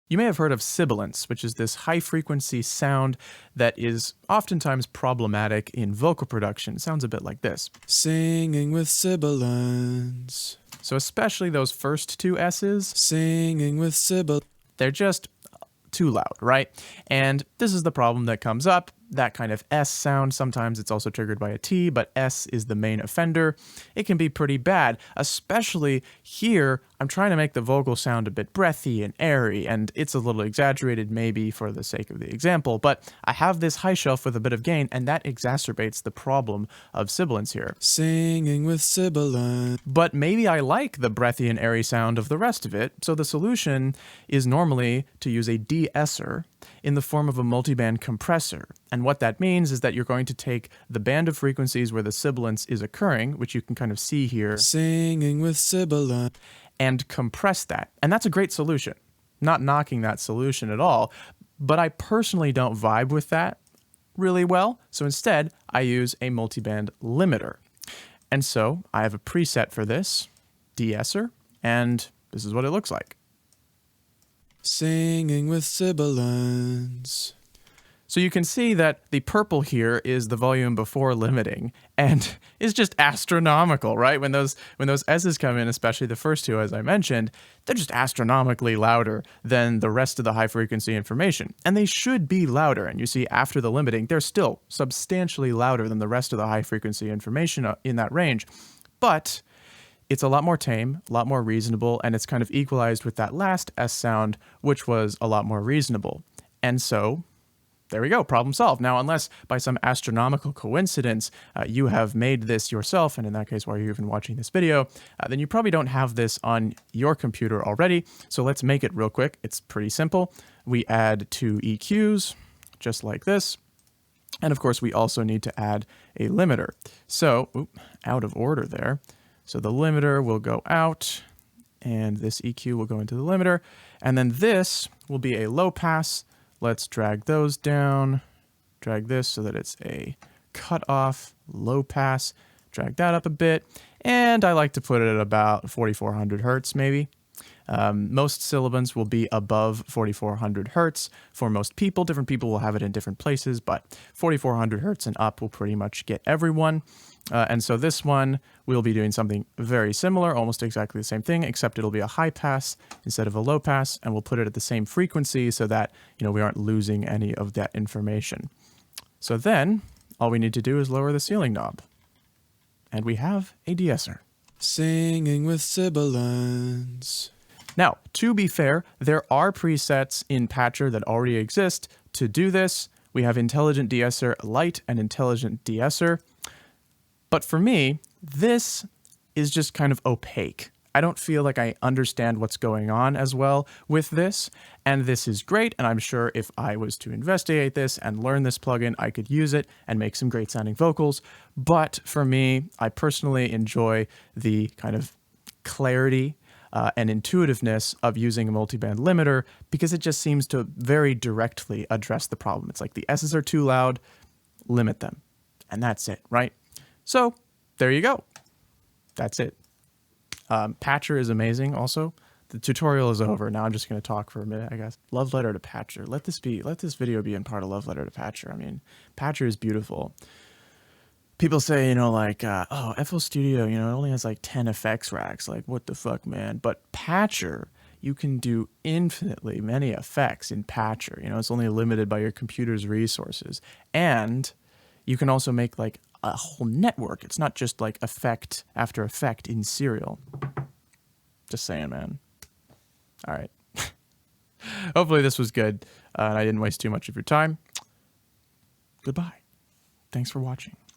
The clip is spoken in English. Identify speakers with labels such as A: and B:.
A: You may have heard of sibilance, which is this high-frequency sound that is oftentimes problematic in vocal production. It sounds a bit like this.
B: Singing with sibilance.
A: So especially those first two S's,
B: Singing with sibilance.
A: they're just too loud, right? And this is the problem that comes up. That kind of S sound, sometimes it's also triggered by a T, but S is the main offender. It can be pretty bad, especially here. I'm trying to make the vocal sound a bit breathy and airy, and it's a little exaggerated maybe for the sake of the example, but I have this high shelf with a bit of gain, and that exacerbates the problem of sibilance here.
B: Singing with sibilance.
A: But maybe I like the breathy and airy sound of the rest of it, so the solution is normally to use a de-esser in the form of a multiband compressor. And what that means is that you're going to take the band of frequencies where the sibilance is occurring, which you can kind of see here,
B: Singing with sibilance.
A: and compress that. And that's a great solution. Not knocking that solution at all, but I personally don't vibe with that really well. So instead, I use a multiband limiter. And so I have a preset for this, de-esser, and this is what it looks like.
B: Singing with sibilance.
A: So you can see that the purple here is the volume before limiting, and is just astronomical, right? When those S's come in, especially the first two, as I mentioned, they're just astronomically louder than the rest of the high frequency information. And they should be louder. And you see after the limiting, they're still substantially louder than the rest of the high frequency information in that range. But it's a lot more tame, a lot more reasonable, and it's kind of equalized with that last S sound, which was a lot more reasonable. And so there we go, problem solved. Now, unless by some astronomical coincidence you have made this yourself, and in that case, why you're even watching this video, then you probably don't have this on your computer already. So let's make it real quick. It's pretty simple. We add two EQs, just like this. And of course, we also need to add a limiter. So, out of order there. So the limiter will go out, and this EQ will go into the limiter. And then this will be a low pass. Let's drag those down, drag this so that it's a cutoff, low pass, drag that up a bit, and I like to put it at about 4400 hertz maybe. Most sibilants will be above 4400 hertz for most people. Different people will have it in different places, but 4400 hertz and up will pretty much get everyone. And so this one, we'll be doing something very similar, almost exactly the same thing, except it'll be a high pass instead of a low pass, and we'll put it at the same frequency so that, we aren't losing any of that information. So then, all we need to do is lower the ceiling knob. And we have a de-esser.
B: Singing with sibilance.
A: Now, to be fair, there are presets in Patcher that already exist to do this. We have Intelligent De-esser Lite and Intelligent De-esser. But for me, this is just kind of opaque. I don't feel like I understand what's going on as well with this, and this is great, and I'm sure if I was to investigate this and learn this plugin, I could use it and make some great sounding vocals. But for me, I personally enjoy the kind of clarity and intuitiveness of using a multiband limiter because it just seems to very directly address the problem. It's like the S's are too loud, limit them, and that's it, right? So there you go. That's it. Patcher is amazing also. The tutorial is over. Now I'm just going to talk for a minute, I guess. Love letter to Patcher. Let this video be in part of love letter to Patcher. I mean, Patcher is beautiful. People say, oh, FL Studio, it only has like 10 effects racks. Like, what the fuck, man? But Patcher, you can do infinitely many effects in Patcher. It's only limited by your computer's resources. And you can also make like a whole network. It's not just like effect after effect in serial. Just saying, man. All right. Hopefully this was good. And I didn't waste too much of your time. Goodbye. Thanks for watching.